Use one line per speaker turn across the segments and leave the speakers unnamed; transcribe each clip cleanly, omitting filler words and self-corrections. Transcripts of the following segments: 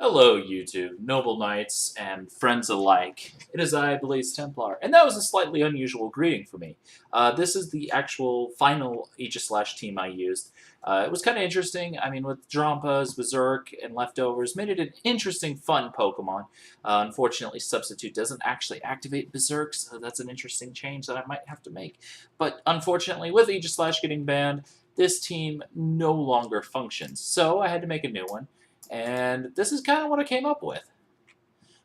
Hello, YouTube, noble knights, and friends alike. It is I, Blaze Templar, and that was a slightly unusual greeting for me. This is the actual final Aegis team I used. It was kind of interesting. I mean, with Drampas, Berserk, and Leftovers, made it an interesting, fun Pokemon. Unfortunately, Substitute doesn't actually activate Berserk, so that's an interesting change that I might have to make. But unfortunately, with Aegis getting banned, this team no longer functions, so I had to make a new one. And this is kind of what I came up with.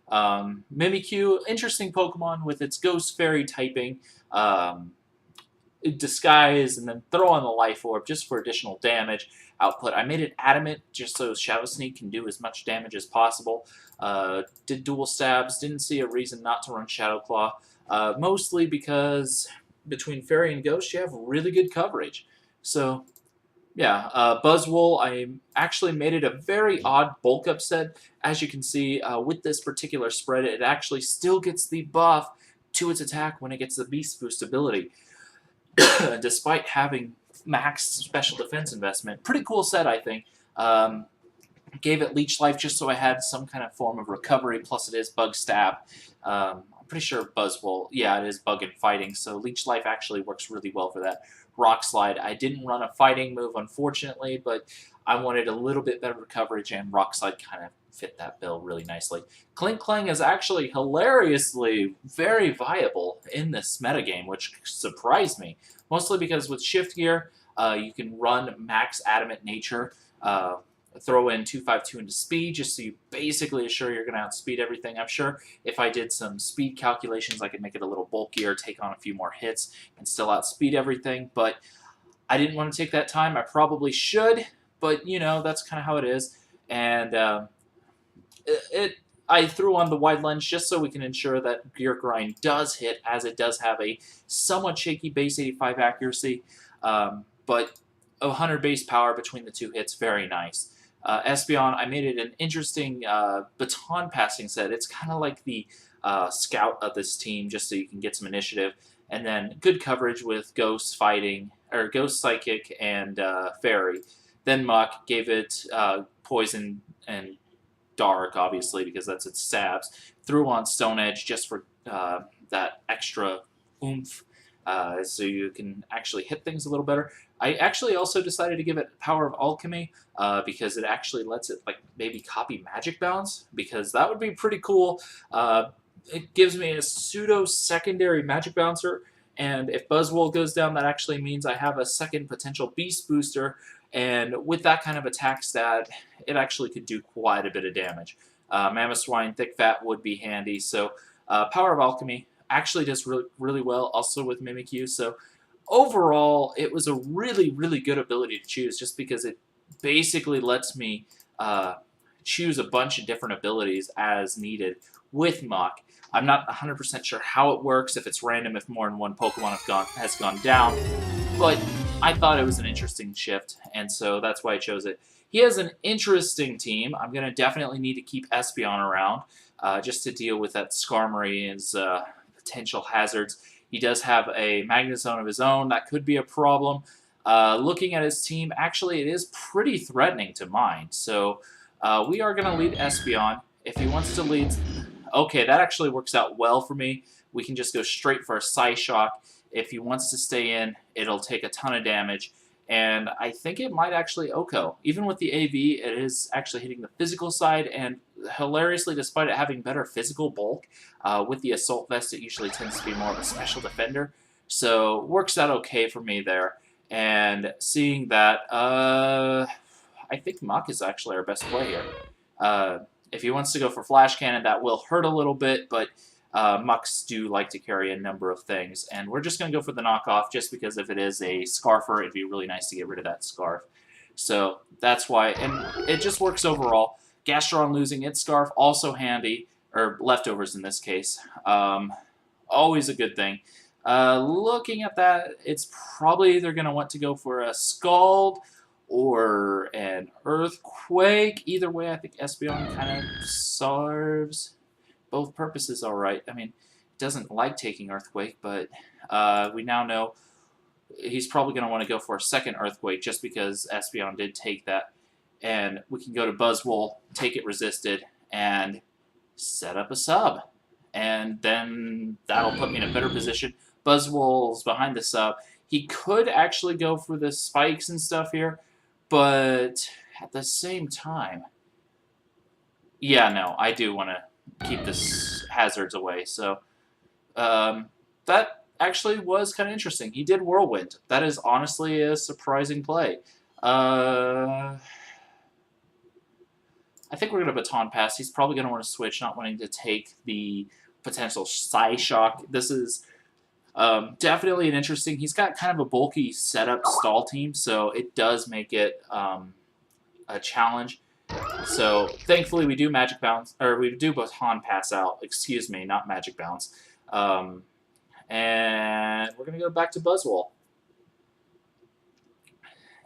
Mimikyu, interesting Pokemon with its Ghost Fairy typing, disguise, and then throw on the Life Orb just for additional damage output. I made it Adamant just so Shadow Sneak can do as much damage as possible. Did dual stabs, didn't see a reason not to run Shadow Claw, mostly because between Fairy and Ghost you have really good coverage. So yeah, Buzzwole, I actually made it a very odd bulk up set. As you can see, with this particular spread, it actually still gets the buff to its attack when it gets the Beast Boost ability, despite having max special defense investment. Pretty cool set, I think. Gave it Leech Life just so I had some kind of form of recovery, plus it is Bug Stab. I'm pretty sure Buzzwole, yeah, it is Bug and Fighting, so Leech Life actually works really well for that. Rock Slide, I didn't run a fighting move, unfortunately, but I wanted a little bit better coverage, and Rock Slide kind of fit that bill really nicely. Clink Clang is actually hilariously very viable in this metagame, which surprised me, mostly because with Shift Gear, you can run max Adamant Nature, throw in 252 into speed just so you basically assure you're going to outspeed everything. I'm sure if I did some speed calculations, I could make it a little bulkier, take on a few more hits, and still outspeed everything. But I didn't want to take that time. I probably should, but you know, that's kind of how it is. And I threw on the wide lens just so we can ensure that Gear Grind does hit, as it does have a somewhat shaky base 85 accuracy, but 100 base power between the two hits, very nice. Espeon, I made it an interesting baton passing set. It's kind of like the scout of this team, just so you can get some initiative. And then good coverage with Ghost Fighting, or Ghost Psychic and Fairy. Then Muck gave it Poison and Dark, obviously, because that's its stabs. Threw on Stone Edge just for that extra oomph, so you can actually hit things a little better. I actually also decided to give it Power of Alchemy because it actually lets it like maybe copy Magic Bounce, because that would be pretty cool. It gives me a pseudo secondary Magic Bouncer, and if Buzzwole goes down, that actually means I have a second potential Beast Booster, and with that kind of attack stat, it actually could do quite a bit of damage. Mamoswine Thick Fat would be handy, so Power of Alchemy actually does really well also with Mimikyu, so overall, it was a really good ability to choose just because it basically lets me choose a bunch of different abilities as needed with Mach. I'm not 100% sure how it works, if it's random, if more than one Pokemon has gone down, but I thought it was an interesting shift, and so that's why I chose it. He has an interesting team. I'm going to definitely need to keep Espeon around just to deal with that Skarmory and his potential hazards. He does have a Magnet Zone of his own. That could be a problem. Looking at his team, actually, it is pretty threatening to mine. So we are going to lead Espeon. If he wants to lead... Okay, that actually works out well for me. We can just go straight for a Psyshock. If he wants to stay in, it'll take a ton of damage. And I think it might actually OHKO. Even with the AV, it is actually hitting the physical side, and hilariously, despite it having better physical bulk, with the Assault Vest, it usually tends to be more of a special defender. So, works out okay for me there. And seeing that, I think Mach is actually our best play here. If he wants to go for Flash Cannon, that will hurt a little bit, but Mucks do like to carry a number of things. And we're just going to go for the knockoff, just because if it is a Scarfer, it'd be really nice to get rid of that Scarf. So that's why, and it just works overall. Gastron losing its Scarf, also handy, or leftovers in this case. Always a good thing. Looking at that, it's probably either going to want to go for a Scald or an Earthquake. Either way, I think Espeon kind of serves both purposes all right. I mean, it doesn't like taking Earthquake, but we now know he's probably going to want to go for a second Earthquake just because Espeon did take that. and we can go to Buzzwole, take it resisted, and set up a sub. And then that'll put me in a better position. Buzzwole's behind the sub. He could actually go for the spikes and stuff here, but at the same time, yeah, no, I do want to keep this hazards away. So that actually was kind of interesting. He did Whirlwind. That is honestly a surprising play. I think we're going to Baton Pass. He's probably going to want to switch, not wanting to take the potential Psyshock. This is definitely an interesting... He's got kind of a bulky setup stall team, so it does make it a challenge. So thankfully we do Magic Bounce, or we do Baton Pass out. Excuse me, not Magic Bounce. And we're going to go back to Buzzwole.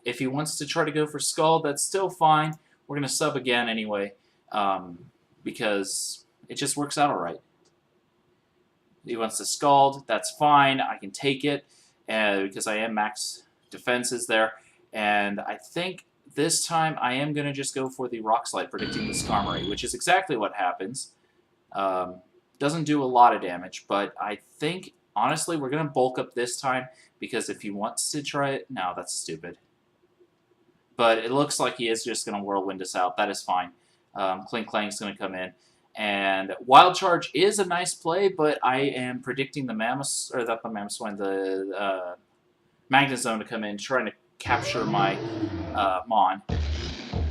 If he wants to try to go for Scald, that's still fine. We're going to sub again anyway, because it just works out all right. He wants to Scald, that's fine. I can take it, because I am max defenses there. And I think this time I am going to just go for the Rock Slide, predicting the Skarmory, which is exactly what happens. Doesn't do a lot of damage, but I think, honestly, we're going to bulk up this time, because if he wants to try it... No, that's stupid. But it looks like he is just going to Whirlwind us out. That is fine. Clink Clang's going to come in. And Wild Charge is a nice play, but I am predicting the Mammoth, or not the Mammoth, the Magnezone to come in, trying to capture my Mon.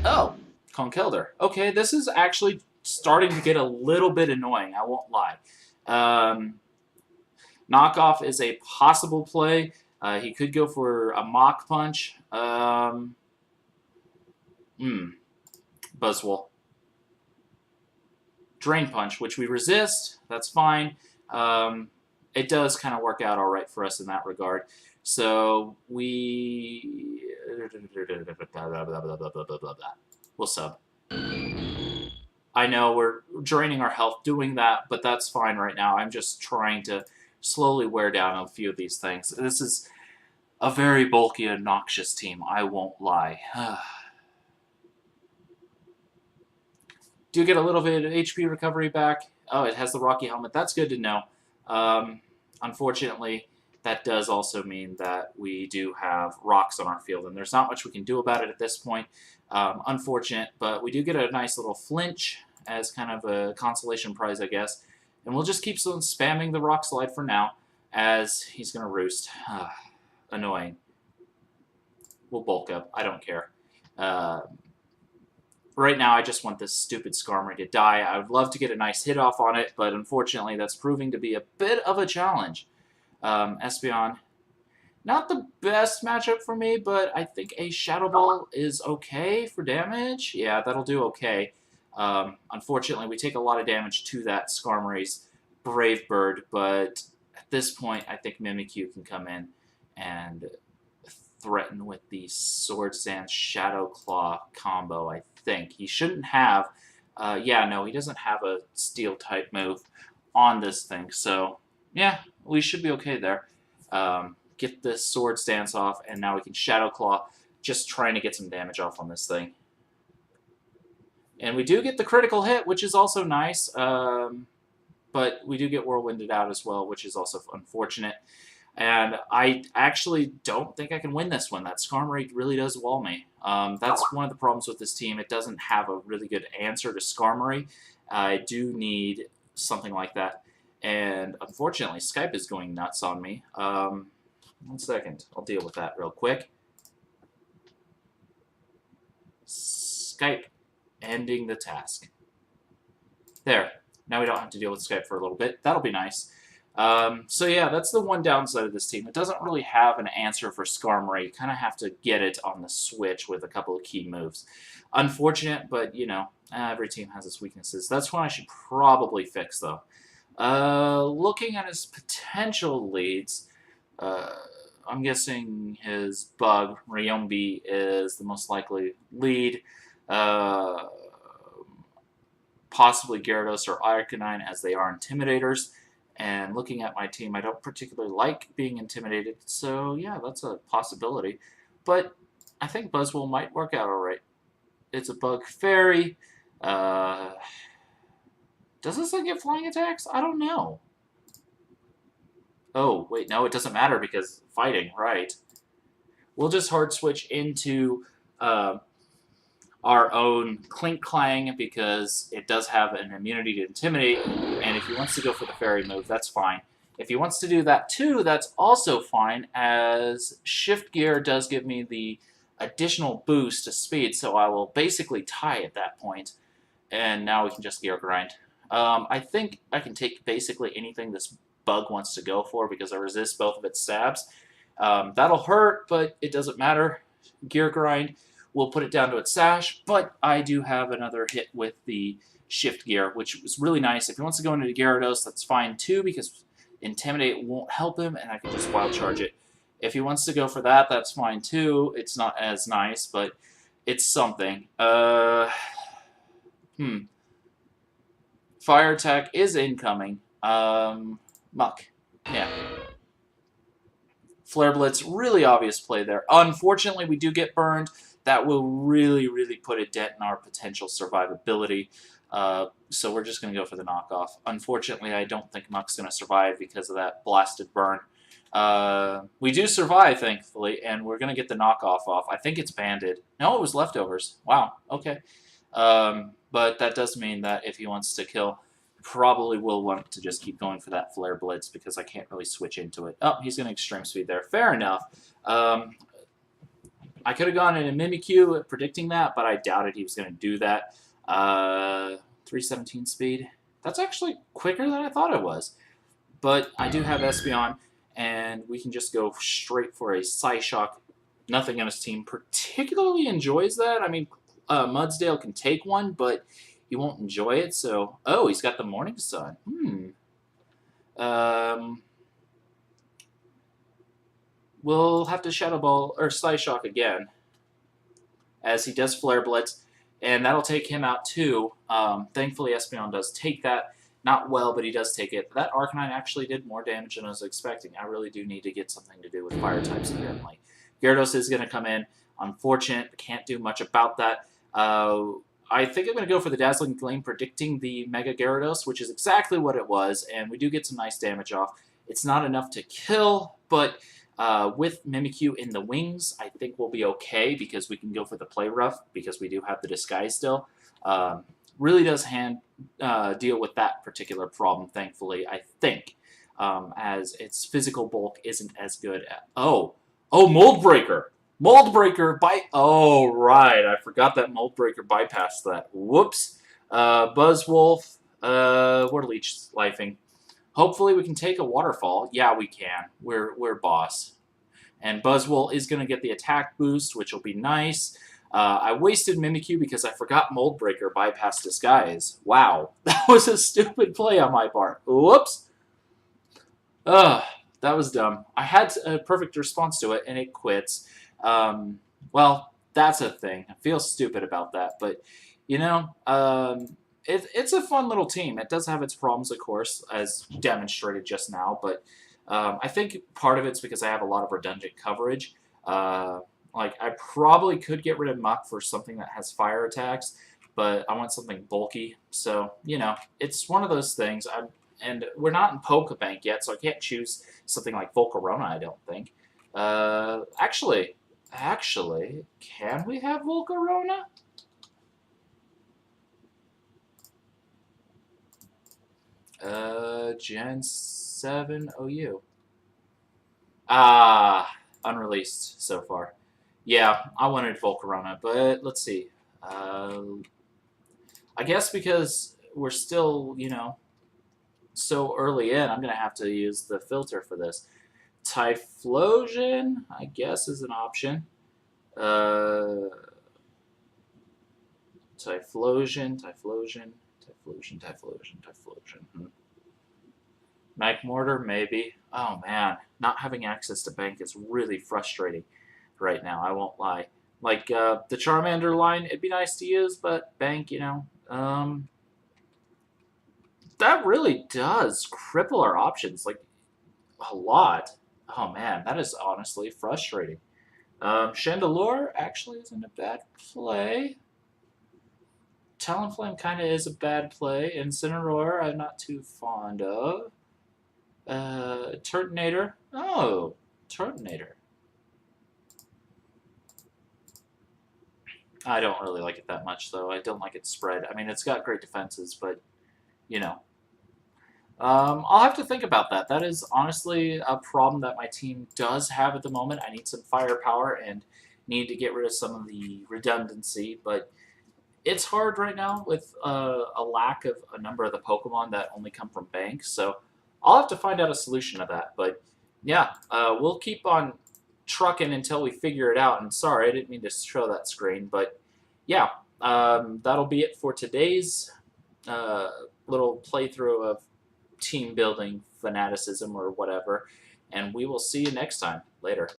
Oh, Conkeldurr. Okay, this is actually starting to get a little bit annoying, I won't lie. Knockoff is a possible play. He could go for a Mach Punch. Buzzwole. Drain Punch, which we resist. That's fine. It does kind of work out all right for us in that regard. So we... We'll sub. I know we're draining our health doing that, but that's fine right now. I'm just trying to slowly wear down a few of these things. This is a very bulky, obnoxious team, I won't lie. Do get a little bit of HP recovery back. Oh, it has the Rocky Helmet. That's good to know. Unfortunately, that does also mean that we do have rocks on our field, and there's not much we can do about it at this point. Unfortunate, but we do get a nice little flinch as kind of a consolation prize, I guess. And we'll just keep spamming the Rock Slide for now, as he's going to roost. Annoying. We'll bulk up. I don't care. Right now, I just want this stupid Skarmory to die. I would love to get a nice hit off on it, but unfortunately, that's proving to be a bit of a challenge. Espeon, not the best matchup for me, but I think a Shadow Ball is okay for damage. Yeah, that'll do okay. Unfortunately, we take a lot of damage to that Skarmory's Brave Bird, but at this point, I think Mimikyu can come in and threaten with the Swords Dance Shadow Claw combo, I think. He shouldn't have... yeah, no, he doesn't have a Steel-type move on this thing, so... Yeah, we should be okay there. Get this Swords Dance off, and now we can Shadow Claw, just trying to get some damage off on this thing. And we do get the critical hit, which is also nice, but we do get Whirlwinded out as well, which is also unfortunate. And I actually don't think I can win this one. That Skarmory really does wall me. That's one of the problems with this team. It doesn't have a really good answer to Skarmory. I do need something like that. And unfortunately, Skype is going nuts on me. 1 second. I'll deal with that real quick. Skype ending the task. There. Now we don't have to deal with Skype for a little bit. That'll be nice. So yeah, that's the one downside of this team. It doesn't really have an answer for Skarmory. You kind of have to get it on the Switch with a couple of key moves. Unfortunate, but, you know, every team has its weaknesses. That's one I should probably fix, though. Looking at his potential leads, I'm guessing his bug, Riombi, is the most likely lead. Possibly Gyarados or Arcanine, as they are Intimidators. And looking at my team, I don't particularly like being intimidated, so yeah, that's a possibility. But I think Buzzwole might work out all right. It's a bug fairy. Uh, does this thing get flying attacks? I don't know. Oh, wait, no, it doesn't matter because fighting, right. We'll just hard switch into uh, our own Clink Clang because it does have an immunity to Intimidate, and if he wants to go for the fairy move, that's fine. If he wants to do that too, that's also fine, as Shift Gear does give me the additional boost to speed, so I will basically tie at that point, and now we can just Gear Grind. I think I can take basically anything this bug wants to go for because I resist both of its stabs. That'll hurt, but it doesn't matter. Gear Grind will put it down to its sash, but I do have another hit with the Shift Gear, which was really nice. If he wants to go into Gyarados, that's fine too, because Intimidate won't help him, and I can just Wild Charge it. If he wants to go for that, that's fine too. It's not as nice, but it's something. Fire attack is incoming. Muck. Yeah. Flare Blitz, really obvious play there. Unfortunately, we do get burned. That will really, really put a dent in our potential survivability. So we're just going to go for the knockoff. Unfortunately, I don't think Muck's going to survive because of that blasted burn. We do survive, thankfully, and we're going to get the knockoff off. I think it's banded. No, it was leftovers. Wow, okay. But that does mean that if he wants to kill, probably will want to just keep going for that Flare Blitz because I can't really switch into it. Oh, he's going to Extreme Speed there. Fair enough. I could have gone into Mimikyu predicting that, but I doubted he was going to do that. 317 speed. That's actually quicker than I thought it was. But I do have Espeon, and we can just go straight for a Psyshock. Nothing on his team particularly enjoys that. I mean, Mudsdale can take one, but he won't enjoy it. So, oh, he's got the Morning Sun. We'll have to Shadow Ball or Psyshock again, as he does Flare Blitz, and that'll take him out too. Thankfully, Espeon does take that. Not well, but he does take it. That Arcanine actually did more damage than I was expecting. I really do need to get something to do with fire types apparently. Gyarados is going to come in. Unfortunate, can't do much about that. I think I'm going to go for the Dazzling Gleam, predicting the Mega Gyarados, which is exactly what it was, and we do get some nice damage off. It's not enough to kill, but with Mimikyu in the wings, I think we'll be okay because we can go for the Play Rough because we do have the Disguise still. Really does deal with that particular problem, thankfully, I think, as its physical bulk isn't as good. Oh, Mold Breaker! Mold Breaker oh, right. I forgot that Mold Breaker bypassed that. Whoops. Buzzwolf. We're Leech Lifing. Hopefully we can take a Waterfall. Yeah, we can. We're boss. And Buzzwole is going to get the attack boost, which will be nice. I wasted Mimikyu because I forgot Mold Breaker bypassed Disguise. Wow. That was a stupid play on my part. Whoops. Ugh. That was dumb. I had a perfect response to it, and it quits. Well, that's a thing. I feel stupid about that. But, you know, it's a fun little team. It does have its problems, of course, as demonstrated just now. But I think part of it's because I have a lot of redundant coverage. Like, I probably could get rid of Muck for something that has fire attacks, but I want something bulky. So, you know, it's one of those things. And we're not in Pokebank yet, so I can't choose something like Volcarona, I don't think. Actually, can we have Volcarona? Gen 7 OU. Unreleased so far. Yeah, I wanted Volcarona, but let's see. I guess because we're still, you know, so early in, I'm going to have to use the filter for this. Typhlosion, I guess, is an option. Typhlosion. Magmortar, maybe. Oh, man. Not having access to Bank is really frustrating right now, I won't lie. Like, the Charmander line, it'd be nice to use, but Bank, you know, that really does cripple our options, like, a lot. Oh, man, that is honestly frustrating. Chandelure actually isn't a bad play. Talonflame kind of is a bad play. Incineroar, I'm not too fond of. Turtonator. Oh, Turtonator. I don't really like it that much, though. I don't like its spread. I mean, it's got great defenses, but, you know. I'll have to think about that. That is honestly a problem that my team does have at the moment. I need some firepower and need to get rid of some of the redundancy, but it's hard right now with a lack of a number of the Pokemon that only come from banks. So I'll have to find out a solution to that. But yeah, we'll keep on trucking until we figure it out. And sorry, I didn't mean to show that screen, but yeah, that'll be it for today's uh, little playthrough of team building fanaticism or whatever. And we will see you next time. Later.